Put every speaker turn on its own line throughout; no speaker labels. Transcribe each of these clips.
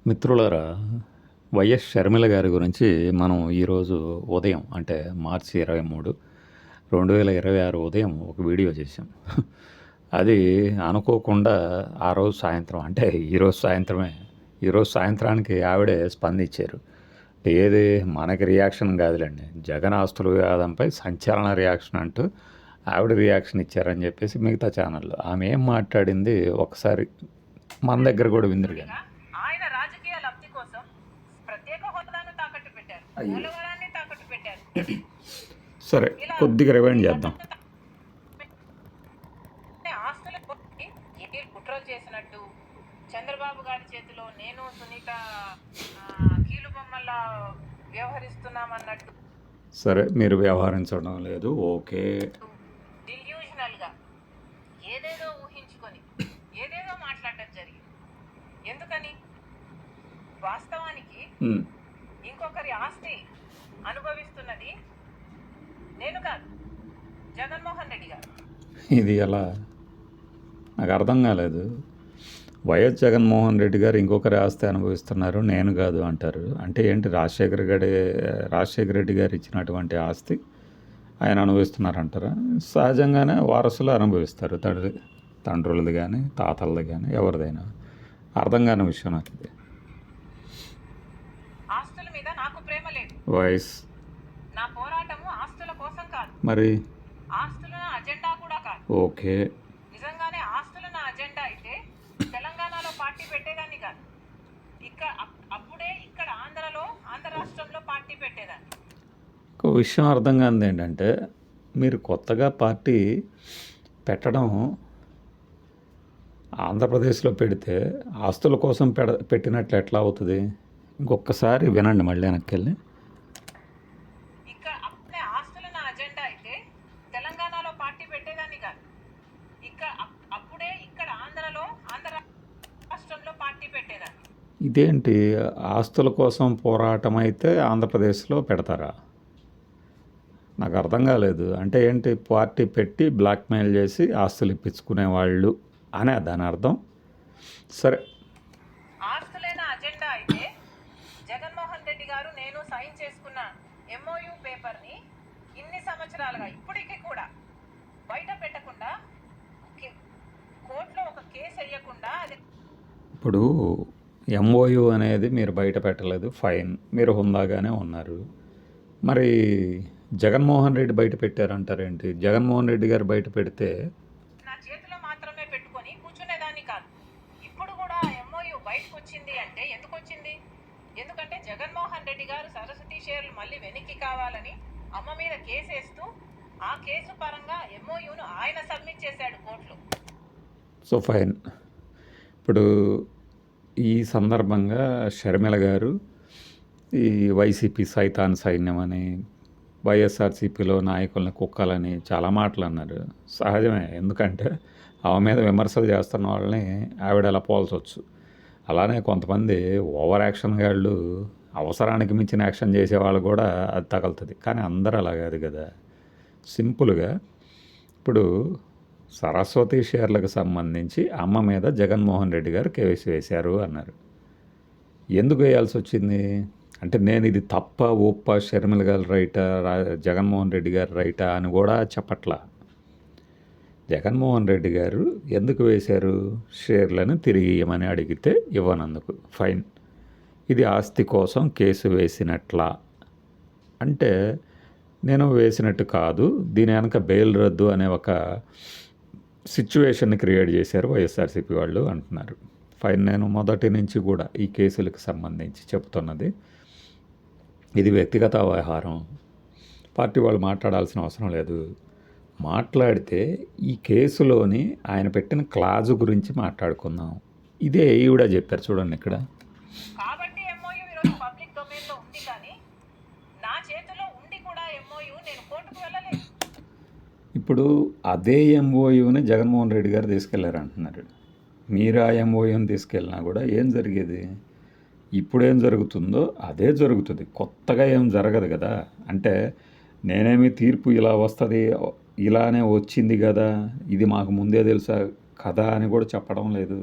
మిత్రులారా, వైఎస్ షర్మిల గారి గురించి మనం ఈరోజు ఉదయం అంటే మార్చి 23, 2026 ఉదయం ఒక వీడియో చేశాం. అది అనుకోకుండా ఆ రోజు సాయంత్రం అంటే ఈరోజు సాయంత్రమే. ఈరోజు సాయంత్రానికి ఆవిడే స్పందించారు. ఏది మనకి రియాక్షన్ కాదులేండి. జగన్ ఆస్తుల వివాదంపై సంచలన రియాక్షన్ అంటూ ఆవిడ రియాక్షన్ ఇచ్చారని చెప్పేసి మిగతా ఛానళ్ళు. ఆమె ఏం మాట్లాడింది ఒకసారి మన దగ్గర కూడా విందురు కానీ.
ఆయన రాజకీయ లబ్ధి కోసం ప్రత్యేక హోదాను తాకట్టు పెట్టారు, పోలవరాన్ని తాకట్టు పెట్టారు.
సరే, కొద్దిగా రివైండ్ చేద్దాం.
ఆస్తుల కుట్రలు చేసినట్టు చంద్రబాబు గారి చేతిలో నేను సునీత కీలు బొమ్మల్లా వ్యవహరిస్తున్నామన్నట్టు.
సరే, మీరు వ్యవహరించడం లేదు, ఓకే.
డిల్యూషనల్ గా ఏదేదో ఊహించుకొని ఏదేదో మాట్లాడటం జరిగింది. ఎందుకని? వాస్తవానికి ఇంకొకరి ఆస్తి అనుభవిస్తున్నది నేను కాదు, జగన్మోహన్ రెడ్డి గారు.
ఇది ఎలా నాకు అర్థం కాలేదు. వైఎస్ జగన్మోహన్ రెడ్డి గారు ఇంకొకరి ఆస్తి అనుభవిస్తున్నారు, నేను కాదు అంటారు. అంటే ఏంటి? రాజశేఖర రెడ్డి గారు ఇచ్చినటువంటి ఆస్తి ఆయన అనుభవిస్తున్నారంటారా? సహజంగానే వారసులు అనుభవిస్తారు, తండ్రులది కానీ తాతలది కానీ ఎవరిదైనా. అర్థం కాని విషయం నాకు ఇది.
ఆస్తుల మీద నాకు ప్రేమ లేదు.
వాయిస్
నా పోరాటము ఆస్తుల కోసం కాదు,
మరి
ఆస్తుల అజెండా కూడా కాదు.
ఓకే,
నిజంగానే ఆస్తుల నా అజెండా అయితే తెలంగాణలో పార్టీ పెట్టేదాన్ని కాదు. అప్పుడే ఇక్కడ ఆంధ్ర రాష్ట్రంలో పార్టీ పెట్టేదాన్ని.
ఒక విషయం అర్థం కానిది ఏంటంటే, మీరు కొత్తగా పార్టీ పెట్టడం ఆంధ్రప్రదేశ్లో పెడితే ఆస్తుల కోసం పెట్టినట్లు ఎట్లా అవుతుంది? ఇంకొకసారి వినండి మళ్ళీ వెనక్కి.
అప్పుడే ఆస్తుల నా అజెండా అయితే తెలంగాణలో పార్టీ పెట్టేదాన్ని కాదు. అప్పుడే ఇక్కడ ఆంధ్ర రాష్ట్రంలో పార్టీ పెట్టేదాన్ని.
ఇదేంటి? ఆస్తుల కోసం పోరాటం అయితే ఆంధ్రప్రదేశ్లో పెడతారా? నాకు అర్థం కాలేదు. అంటే ఏంటి? పార్టీ పెట్టి బ్లాక్మెయిల్ చేసి ఆస్తులు ఇప్పించుకునే వాళ్ళు అనే దాని అర్థం. సరే,
ఆస్తులైన అజెండా అయితే జగన్మోహన్ రెడ్డి గారు నేను సైన్ చేసుకున్న MOU పేపర్ని ఇన్ని సంవత్సరాలుగా ఇప్పటికీ కూడా బయట పెట్టకుండా, కోర్టులో ఒక కేసు వేయకుండా.
ఇప్పుడు MOU అనేది మీరు బయట పెట్టలేదు, ఫైన్, మీరు హుందాగానే ఉన్నారు. మరి జగన్మోహన్ రెడ్డి బయట పెట్టారంటారేంటి? జగన్మోహన్ రెడ్డి గారు బయట పెడితే
నా చేతిలో మాత్రమే పెట్టుకొని కూర్చునేదాన్ని కాదు. ఇప్పుడు కూడా MOU బయటకు వచ్చింది అంటే ఎందుకు వచ్చింది? ఎందుకంటే జగన్మోహన్ రెడ్డి గారు సరస్వతి షేర్లు మళ్ళీ వెనక్కి కావాలని అమ్మ మీద కేసు వేస్తూ, ఆ కేసు పరంగా MOUను ఆయన సబ్మిట్ చేశాడు కోర్టులో.
So fine. ఇప్పుడు ఈ సందర్భంగా షర్మిల గారు ఈ వైసీపీ సైతాన్ సైన్యం అని, వైఎస్ఆర్సీపీలో నాయకుల్ని కుక్కాలని చాలా మాటలు అన్నారు. సహజమే, ఎందుకంటే ఆమె మీద విమర్శలు చేస్తున్న వాళ్ళని ఆవిడ ఎలా పోల్చవచ్చు. అలానే కొంతమంది ఓవర్ యాక్షన్ గాళ్ళు, అవసరానికి మించిన యాక్షన్ చేసేవాళ్ళు కూడా అది తగులుతుంది. కానీ అందరూ అలా కాదు కదా. సింపుల్గా ఇప్పుడు సరస్వతి షేర్లకు సంబంధించి అమ్మ మీద జగన్మోహన్ రెడ్డి గారు కేసు వేశారు అన్నారు. ఎందుకు వేయాల్సి వచ్చింది అంటే, నేను ఇది తప్ప ఒప్ప, షర్మిల గారు రైటా, జగన్మోహన్ రెడ్డి గారు రైటా అని కూడా చెప్పట్లా. జగన్మోహన్ రెడ్డి గారు ఎందుకు వేశారు? షేర్లను తిరిగి ఇవ్వమని అడిగితే ఇవ్వనందుకు. ఫైన్. ఇది ఆస్తి కోసం కేసు వేసినట్లా అంటే, నేను వేసినట్టు కాదు, దీని వెనక బెయిల్ రద్దు అనే ఒక సిచ్యువేషన్ని క్రియేట్ చేశారు వైఎస్ఆర్సీపీ వాళ్ళు అంటున్నారు. ఫైన్. నేను మొదటి నుంచి కూడా ఈ కేసులకు సంబంధించి చెప్తున్నది, ఇది వ్యక్తిగత వ్యవహారం. పార్టీ వాళ్ళు మాట్లాడాల్సిన అవసరం లేదు. మాట్లాడితే ఈ కేసులోని ఆయన పెట్టిన క్లాజు గురించి మాట్లాడుకుందాం. ఇదే ఈవిడ చెప్పారు చూడండి ఇక్కడ.
కాబట్టి MOU ఈరోజు పబ్లిక్ డొమైన్లో ఉంది, కానీ నా చేతిలో ఉండి కూడా MOU నేను కోర్టుకు వెళ్ళలేదు.
ఇప్పుడు అదే MOUని జగన్మోహన్ రెడ్డి గారు తీసుకెళ్లారు అంటున్నారు. మీరు ఆ MOUని తీసుకెళ్ళినా కూడా ఏం జరిగేది? ఇప్పుడేం జరుగుతుందో అదే జరుగుతుంది, కొత్తగా ఏం జరగదు కదా. అంటే నేనేమి తీర్పు ఇలా వస్తుంది, ఇలానే వచ్చింది కదా, ఇది మాకు ముందే తెలుసా కదా అని కూడా చెప్పడం లేదు.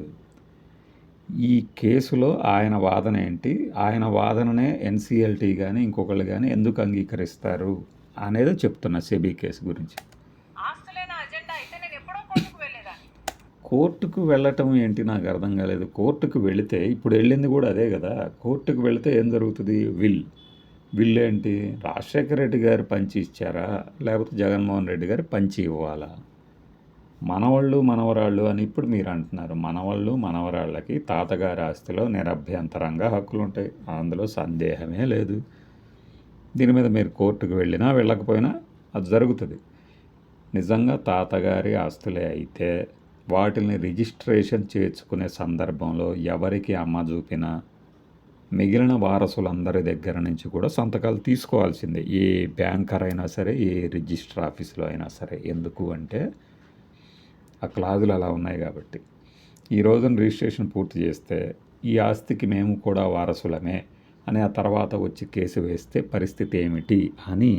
ఈ కేసులో ఆయన వాదన ఏంటి? ఆయన వాదననే ఎన్సీఎల్టీ గానీ, ఇంకొకళ్ళు గానీ ఎందుకు అంగీకరిస్తారు అనేది చెప్తున్నా సెబీ కేసు గురించి.
ఆస్తులే నా అజెండా అయితే నేను ఎప్పుడో కోర్టుకు వెళ్ళేదాన్ని.
కోర్టుకు వెళ్ళటం ఏంటి నాకు అర్థం కాలేదు. కోర్టుకు వెళితే ఇప్పుడు వెళ్ళింది కూడా అదే కదా. కోర్టుకు వెళితే ఏం జరుగుతుంది? విల్ ఏంటి? రాజశేఖర రెడ్డి గారు పంచి ఇచ్చారా, లేకపోతే జగన్మోహన్ రెడ్డి గారు పంచి ఇవ్వాలా? మనవాళ్ళు మనవరాళ్ళు అని ఇప్పుడు మీరు అంటున్నారు. మనవాళ్ళు మనవరాళ్ళకి తాతగారి ఆస్తిలో నిరభ్యంతరంగా హక్కులు ఉంటాయి, అందులో సందేహమే లేదు. దీని మీద మీరు కోర్టుకు వెళ్ళినా వెళ్ళకపోయినా అది జరుగుతుంది. నిజంగా తాతగారి ఆస్తులే అయితే వాటిని రిజిస్ట్రేషన్ చేసుకునే సందర్భంలో ఎవరికి అమ్మ చూపినా మిగిలిన వారసులందరి దగ్గర నుంచి కూడా సంతకాలు తీసుకోవాల్సిందే. ఏ బ్యాంకర్ అయినా సరే, ఏ రిజిస్టర్ ఆఫీసులో అయినా సరే. ఎందుకు అంటే ఆ క్లాజులు అలా ఉన్నాయి కాబట్టి. ఈ రోజున రిజిస్ట్రేషన్ పూర్తి చేస్తే ఈ ఆస్తికి మేము కూడా వారసులమే అని ఆ తర్వాత వచ్చి కేసు వేస్తే పరిస్థితి ఏమిటి అని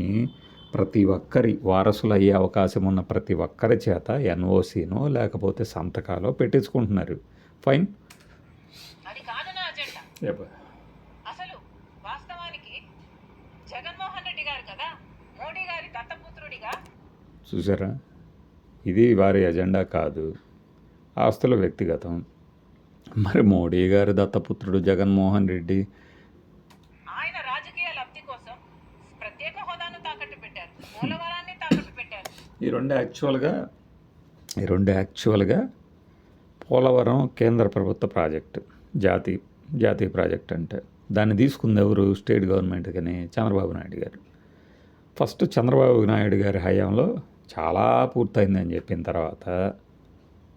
ప్రతి ఒక్కరి వారసులు అయ్యే అవకాశం ఉన్న ప్రతి ఒక్కరి చేత ఎన్ఓసీనో లేకపోతే సంతకాలో పెట్టించుకుంటున్నారు. ఫైన్.
అది కాదు నా అజెండా. అసలు వాస్తవానికి జగన్మోహన్ రెడ్డి గారు కదా మోడీ గారి దత్తపుత్రుడిగా.
చూసారా, ఇది వారి ఎజెండా కాదు, ఆస్తుల వ్యక్తిగతం. మరి మోడీ గారి దత్తపుత్రుడు జగన్మోహన్ రెడ్డి
ఆయన రాజకీయ లబ్ధి కోసం ప్రత్యేక హోదాను తాకట్టు పెట్టారు, పోలవరాన్ని తాకట్టు పెట్టారు.
ఈ రెండు యాక్చువల్గా పోలవరం కేంద్ర ప్రభుత్వ ప్రాజెక్టు, జాతీయ ప్రాజెక్ట్. అంటే దాన్ని తీసుకుంది ఎవరు? స్టేట్ గవర్నమెంట్ కానీ చంద్రబాబు నాయుడు గారు. ఫస్ట్ చంద్రబాబు నాయుడు గారి హయాంలో చాలా పూర్తయిందని చెప్పిన తర్వాత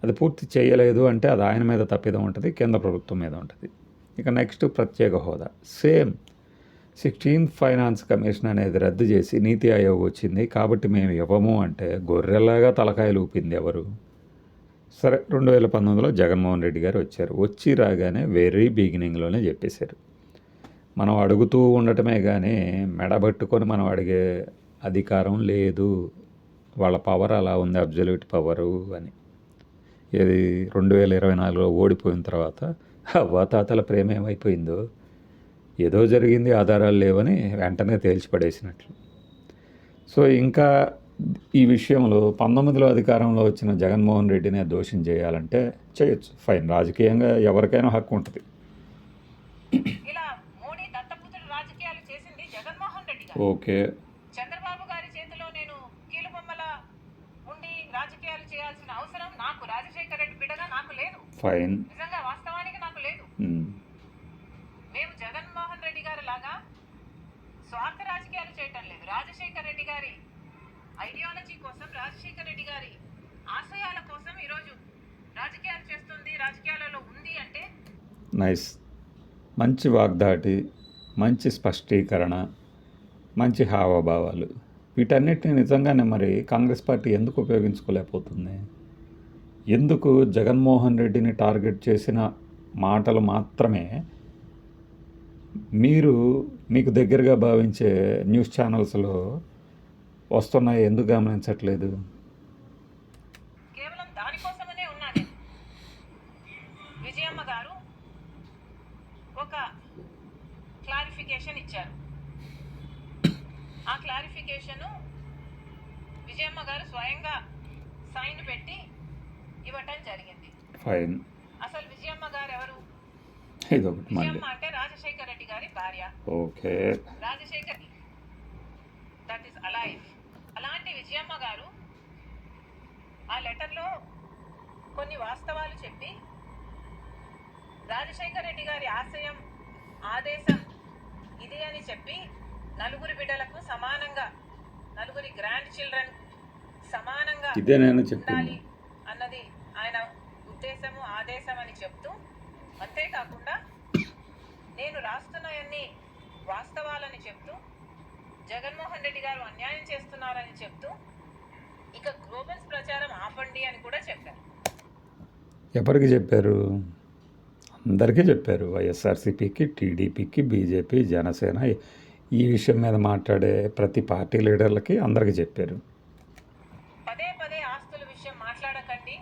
అది పూర్తి చేయలేదు అంటే అది ఆయన మీద తప్పిదం ఉంటుంది, కేంద్ర ప్రభుత్వం మీద ఉంటుంది. ఇక నెక్స్ట్ ప్రత్యేక హోదా. సేమ్ 16th ఫైనాన్స్ కమిషన్ అనేది రద్దు చేసి నీతి ఆయోగ్ వచ్చింది కాబట్టి మేము ఇవ్వము అంటే గొర్రెలాగా తలకాయలు ఊపింది ఎవరు? సరే, 2019లో జగన్మోహన్ రెడ్డి గారు వచ్చారు. వచ్చి రాగానే వెరీ బిగినింగ్లోనే చెప్పేశారు, మనం అడుగుతూ ఉండటమే కానీ మెడబట్టుకొని మనం అడిగే అధికారం లేదు, వాళ్ళ పవర్ అలా ఉంది, అబ్జల్యూట్ పవరు అని. ఇది 2024లో ఓడిపోయిన తర్వాత అవ్వాతాతల ప్రేమ ఏమైపోయిందో, ఏదో జరిగింది, ఆధారాలు లేవని వెంటనే తేల్చిపడేసినట్లు. సో ఇంకా ఈ విషయంలో 19లో అధికారంలో వచ్చిన జగన్మోహన్ రెడ్డినే దోషం చేయాలంటే చేయొచ్చు, ఫైన్. రాజకీయంగా ఎవరికైనా హక్కు ఉంటుంది.
ఇలా మోడీ దత్తపుత్రుడు రాజకీయాలు చేసింది జగన్మోహన్ రెడ్డి గారు.
ఓకే,
చంద్రబాబు గారి చేతిలో నేను కీలుబొమ్మల ఉండి రాజకీయాలు చేయాల్సిన అవసరం నాకు రాజశేఖర రెడ్డి బిడ్డగా నాకు లేదు.
ఫైన్.
నిజంగా వాస్తవానికి నాకు లేదు. మేము జగన్మోహన్ రెడ్డి గారి లాగా స్వార్థ రాజకీయాలు చేయటం లేదు. రాజశేఖర రెడ్డి గారి ఐడియాలజీ కోసం, రాజశేఖర రెడ్డి గారి ఆశయాల కోసం ఈరోజు రాజకీయాలు చేస్తుంది, రాజకీయాలలో ఉంది అంటే.
నైస్. మంచి వాగ్దాటి, మంచి స్పష్టీకరణ, మంచి హావభావాలు. వీటన్నిటిని నిజంగానే మరి కాంగ్రెస్ పార్టీ ఎందుకు ఉపయోగించుకోలేకపోతుంది? ఎందుకు జగన్మోహన్ రెడ్డిని టార్గెట్ చేసిన మాటలు మాత్రమే మీకు దగ్గరగా భావించే న్యూస్ ఛానల్స్లో వస్తున్నాయి? ఎందుకు గమనించట్లేదు?
కేవలం దానికోసమనే ఉన్నాను. విజయమ్మ గారు ఒక క్లారిఫికేషన్ ఇచ్చారు. ఆ క్లారిఫికేషన్ విజయమ్మ గారు స్వయంగా సైన్ పెట్టి ఇవ్వటం జరిగింది.
ఫైన్.
అసలు విజయమ్మ గారు ఎవరు?
ఇదొకటి మళ్ళీ.
విజయమ్మ అంటే రాజశేఖర రెడ్డి గారి భార్య.
Okay.
Rajasekhar that is alive. అలాంటి విజయమ్మ గారు ఆ లెటర్లో కొన్ని వాస్తవాలు చెప్పి రాజశేఖర రెడ్డి గారి ఆశయం, ఆదేశం ఇది అని చెప్పి నలుగురి బిడ్డలకు సమానంగా, నలుగురి గ్రాండ్ చిల్డ్రన్ సమానంగా
ఇదే నేను చెప్పింది
ఉండాలి అన్నది ఆయన ఉద్దేశము, ఆదేశం అని చెప్తూ, అంతేకాకుండా నేను రాస్తున్నాయన్ని వాస్తవాలని చెప్తూ, జగన్మోహన్ రెడ్డి గారు అన్యాయం చేస్తున్నారని చెప్తూ, ఇక గ్లోబల్స్ ప్రచారం ఆపండి అని కూడా చెప్పారు.
ఎవరికి చెప్పారు? అందరికీ చెప్పారు. వైఎస్ఆర్సీపీకి, టీడీపీకి, బీజేపీ, జనసేన, ఈ విషయం మీద మాట్లాడే ప్రతి పార్టీ లీడర్లకి అందరికీ చెప్పారు.
పదే పదే ఆస్తుల విషయం మాట్లాడకండి,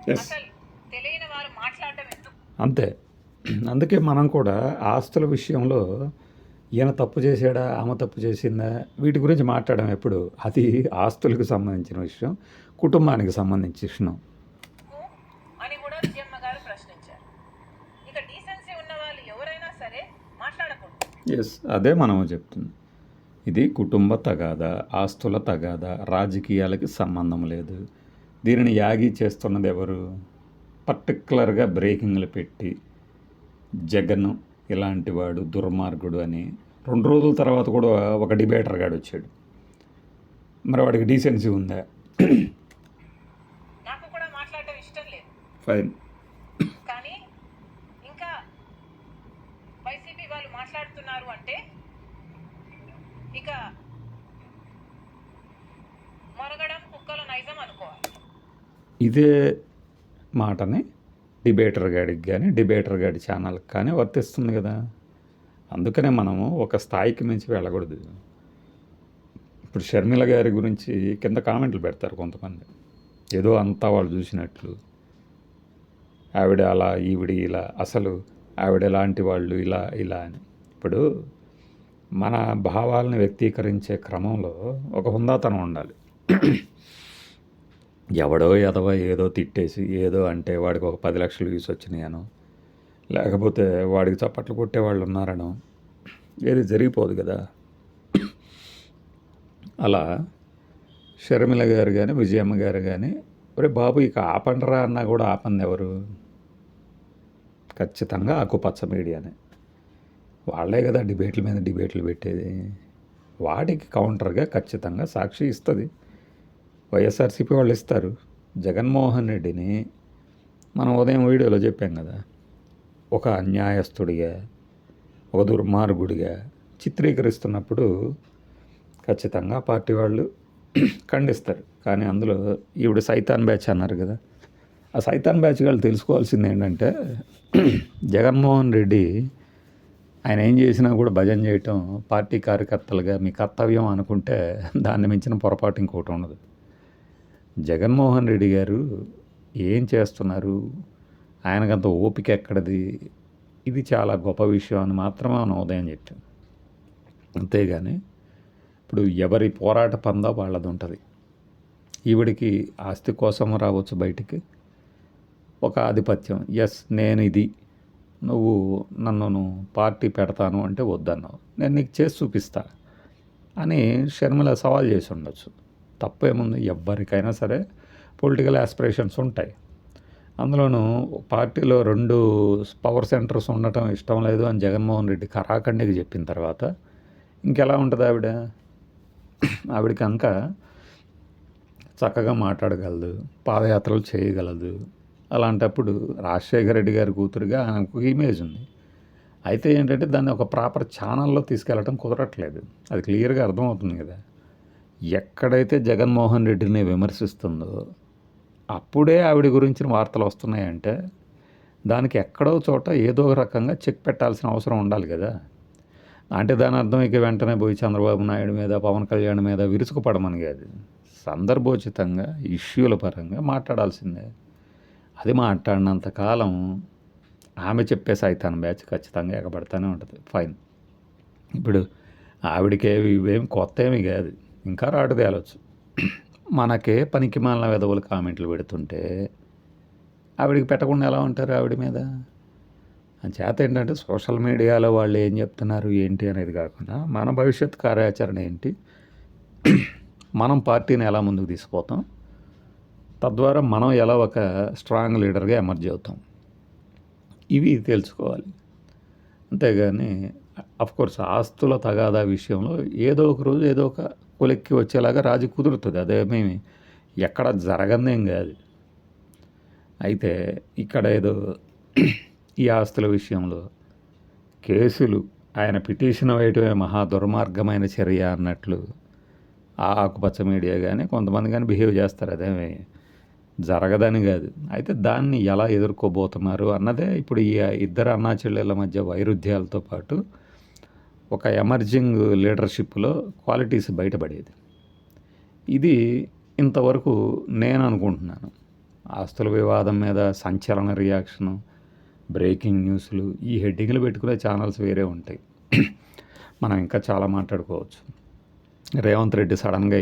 Yes.
అసలు తెలియని వారు మాట్లాడటం ఎందుకు?
అంతే. అందుకే మనం కూడా ఆస్తుల విషయంలో ఈయన తప్పు చేశాడా, ఆమె తప్పు చేసిందా, వీటి గురించి మాట్లాడడం ఎప్పుడు. అది ఆస్తులకు సంబంధించిన విషయం, కుటుంబానికి సంబంధించిన విషయం.
అని కూడా విజయమ్మ గారు ప్రశ్నించారు. ఇక డీసెన్సీ ఉన్న వాళ్ళు ఎవరైనా సరే మాట్లాడకూడదు.
ఎస్, అదే మనం చెప్తుంది. ఇది కుటుంబ తగాదా, ఆస్తుల తగాదా, రాజకీయాలకి సంబంధం లేదు. దీనిని యాగి చేస్తున్నది ఎవరు? పర్టికులర్గా బ్రేకింగ్లు పెట్టి జగన్ ఇలాంటి వాడు దుర్మార్గుడు అని 2 రోజుల తర్వాత కూడా ఒక డిబేటర్ గాడు వచ్చాడు. మరి వాడికి డీసెన్సీ ఉందా?
నాకు కూడా మాట్లాడటం ఇష్టం లేదు,
ఫైన్.
కానీ ఇంకా వైసీపీ వాళ్ళు మాట్లాడుతున్నారు అంటే ఇక మొరగడం కుక్కల నైజం అనుకోవాలి.
ఇదే మాటని డిబేటర్ గాడికి కానీ డిబేటర్ గాడి ఛానల్కి కానీ వర్తిస్తుంది కదా. అందుకనే మనము ఒక స్థాయికి మించి వెళ్ళకూడదు. ఇప్పుడు షర్మిల గారి గురించి కింద కామెంట్లు పెడతారు కొంతమంది, ఏదో అంతా వాళ్ళు చూసినట్లు. ఆవిడ అలా, ఈవిడ ఇలా, అసలు ఆవిడ ఎలాంటి వాళ్ళు ఇలా ఇలా అని. ఇప్పుడు మన భావాలను వ్యక్తీకరించే క్రమంలో ఒక హుందాతనం ఉండాలి. ఎవడో ఎదవ ఏదో తిట్టేసి ఏదో అంటే వాడికి ఒక 10 లక్షలు వ్యూస్ వచ్చినాయనో, లేకపోతే వాడికి చప్పట్లు కొట్టేవాళ్ళు ఉన్నారనో ఏది జరిగిపోదు కదా. అలా షర్మిల గారు కానీ విజయమ్మ గారు కానీ, ఒరే బాబు ఇక ఆపండిరా అన్నా కూడా ఆపంది ఎవరు? ఖచ్చితంగా ఆకుపచ్చ మీడియానే. వాళ్ళే కదా డిబేట్ల మీద డిబేట్లు పెట్టేది. వాటికి కౌంటర్గా ఖచ్చితంగా సాక్షి ఇస్తుంది, వైఎస్ఆర్సీపీ వాళ్ళు ఇస్తారు. జగన్మోహన్ రెడ్డిని మనం ఉదయం వీడియోలో చెప్పాం కదా, ఒక అన్యాయస్తుడిగా, ఒక దుర్మార్గుడిగా చిత్రీకరిస్తున్నప్పుడు ఖచ్చితంగా పార్టీ వాళ్ళు ఖండిస్తారు. కానీ అందులో ఈవిడ సైతాన్ బ్యాచ్ అన్నారు కదా, ఆ సైతాన్ బ్యాచ్ వాళ్ళు తెలుసుకోవాల్సింది ఏంటంటే, జగన్మోహన్ రెడ్డి ఆయన ఏం చేసినా కూడా భజన చేయటం పార్టీ కార్యకర్తలుగా మీ కర్తవ్యం అనుకుంటే దాన్ని మించిన పొరపాటు ఇంకోటి ఉండదు. జగన్మోహన్ రెడ్డి గారు ఏం చేస్తున్నారు, ఆయనకంత ఓపిక ఎక్కడది, ఇది చాలా గొప్ప విషయం అని మాత్రమే మనం ఉదయం చెప్పాం. అంతేగాని ఇప్పుడు ఎవరి పోరాట పందా వాళ్ళది ఉంటుంది. ఈవిడికి ఆస్తి కోసం రావచ్చు బయటికి, ఒక ఆధిపత్యం, ఎస్ నేను ఇది, నువ్వు నన్ను పార్టీ పెడతాను అంటే వద్దన్నావు, నేను నీకు చేసి చూపిస్తా అని షర్మిల సవాల్ చేసి ఉండొచ్చు. తప్పేముంది? ఎవ్వరికైనా సరే పొలిటికల్ ఆస్పిరేషన్స్ ఉంటాయి. అందులోనూ పార్టీలో 2 పవర్ సెంటర్స్ ఉండటం ఇష్టం లేదు అని జగన్మోహన్ రెడ్డి కరాఖండికి చెప్పిన తర్వాత ఇంకెలా ఉంటుంది ఆవిడ? ఆవిడకి అంక చక్కగా మాట్లాడగలదు, పాదయాత్రలు చేయగలదు. అలాంటప్పుడు రాజశేఖర రెడ్డి గారి కూతురుగా ఆయనకు ఒక ఇమేజ్ ఉంది. అయితే ఏంటంటే దాన్ని ఒక ప్రాపర్ ఛానల్లో తీసుకెళ్ళటం కుదరట్లేదు. అది క్లియర్గా అర్థమవుతుంది కదా. ఎక్కడైతే జగన్మోహన్ రెడ్డిని విమర్శిస్తుందో అప్పుడే ఆవిడ గురించిన వార్తలు వస్తున్నాయంటే దానికి ఎక్కడో చోట ఏదో ఒక రకంగా చెక్ పెట్టాల్సిన అవసరం ఉండాలి కదా. అంటే దాని అర్థం ఇక వెంటనే పోయి చంద్రబాబు నాయుడు మీద, పవన్ కళ్యాణ్ మీద విరుచుకుపడమని కాదు. సందర్భోచితంగా ఇష్యూల పరంగా మాట్లాడాల్సిందే. అది మాట్లాడినంత కాలం ఆమె చెప్పే సైతాన్ బ్యాచ్ ఖచ్చితంగా ఎగబడతానే ఉంటుంది. ఫైన్. ఇప్పుడు ఆవిడకే ఇవేం కొత్త ఏమీ కాదు, ఇంకా రాటు తేలొచ్చు. మనకే పనికిమాలిన వెధవులు కామెంట్లు పెడుతుంటే ఆవిడికి పెట్టకుండా ఎలా ఉంటారు ఆవిడ మీద? చేత ఏంటంటే సోషల్ మీడియాలో వాళ్ళు ఏం చెప్తున్నారు ఏంటి అనేది కాకుండా మన భవిష్యత్ కార్యాచరణ ఏంటి, మనం పార్టీని ఎలా ముందుకు తీసుకుపోతాం, తద్వారా మనం ఎలా ఒక స్ట్రాంగ్ లీడర్గా ఎమర్జ్ అవుతాం, ఇవి తెలుసుకోవాలి. అంతేగాని అఫ్కోర్స్ ఆస్తుల తగాదా విషయంలో ఏదో ఒక రోజు ఏదో ఒక కొలెక్కి వచ్చేలాగా రాజీ కుదురుతుంది, అదేమీ ఎక్కడ జరగదేం కాదు. అయితే ఇక్కడ ఏదో ఈ ఆస్తుల విషయంలో కేసులు ఆయన పిటిషన్ వేయటమే మహా దుర్మార్గమైన చర్య అన్నట్లు ఆ ఆకుపచ్చ మీడియా కానీ కొంతమంది కానీ బిహేవ్ చేస్తారు. అదేమి జరగదని కాదు. అయితే దాన్ని ఎలా ఎదుర్కోబోతున్నారు అన్నదే ఇప్పుడు ఈ ఇద్దరు అన్నా చెల్లెళ్ళ మధ్య వైరుధ్యాలతో పాటు ఒక ఎమర్జింగ్ లీడర్షిప్లో క్వాలిటీస్ బయటపడేది. ఇది ఇంతవరకు నేను అనుకుంటున్నాను. ఆస్తుల వివాదం మీద సంచలన రియాక్షను, బ్రేకింగ్ న్యూస్లు ఈ హెడ్డింగ్లు పెట్టుకునే ఛానల్స్ వేరే ఉంటాయి. మనం ఇంకా చాలా మాట్లాడుకోవచ్చు. రేవంత్ రెడ్డి సడన్గా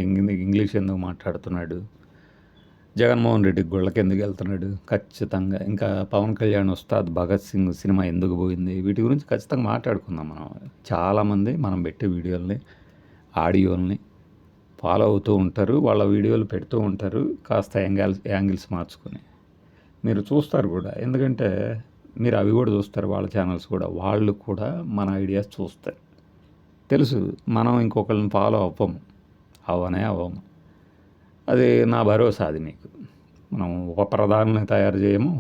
ఇంగ్లీష్ ఎందుకు మాట్లాడుతున్నాడు, జగన్మోహన్ రెడ్డి గుళ్ళకి ఎందుకు వెళ్తున్నాడు, ఖచ్చితంగా ఇంకా పవన్ కళ్యాణ్ ఉస్తాద్ భగత్ సింగ్ సినిమా ఎందుకు పోయింది, వీటి గురించి ఖచ్చితంగా మాట్లాడుకుందాం. మనం చాలామంది మనం పెట్టే వీడియోల్ని ఆడియోల్ని ఫాలో అవుతూ ఉంటారు, వాళ్ళ వీడియోలు పెడుతూ ఉంటారు, కాస్త యాంగిల్స్ మార్చుకొని మీరు చూస్తారు కూడా. ఎందుకంటే మీరు అవి కూడా చూస్తారు, వాళ్ళ ఛానల్స్ కూడా. వాళ్ళు కూడా మన ఐడియాస్ చూస్తారు. తెలుసు మనం ఇంకొకరిని ఫాలో అవ్వము. అది నా భరోసా. అది మీకు మనం ఒక ప్రధానిని తయారు చేయము,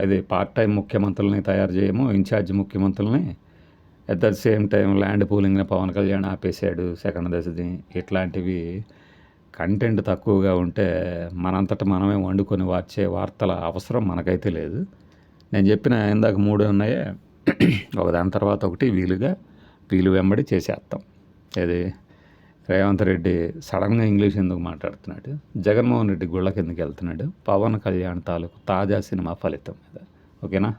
అది పార్ట్ టైం ముఖ్యమంత్రులని తయారు చేయము, ఇన్ఛార్జ్ ముఖ్యమంత్రులని. At the same time land పూలింగ్ని పవన్ కళ్యాణ్ ఆపేశాడు సెకండ్ దశది. ఇట్లాంటివి కంటెంట్ తక్కువగా ఉంటే మనంతట మనమే వండుకొని వచ్చే వార్తల అవసరం మనకైతే లేదు. నేను చెప్పిన ఇందాక 3 ఉన్నాయే, ఒకదాని తర్వాత ఒకటి వీలు వెంబడి చేసేస్తాం. ఇది రేవంత్ రెడ్డి సడన్గా ఇంగ్లీష్ ఎందుకు మాట్లాడుతున్నాడు, జగన్మోహన్ రెడ్డి గుళ్ళకి ఎందుకు వెళ్తున్నాడు, పవన్ కళ్యాణ్ తాలూకు తాజా సినిమా ఫలితం మీద. ఓకేనా?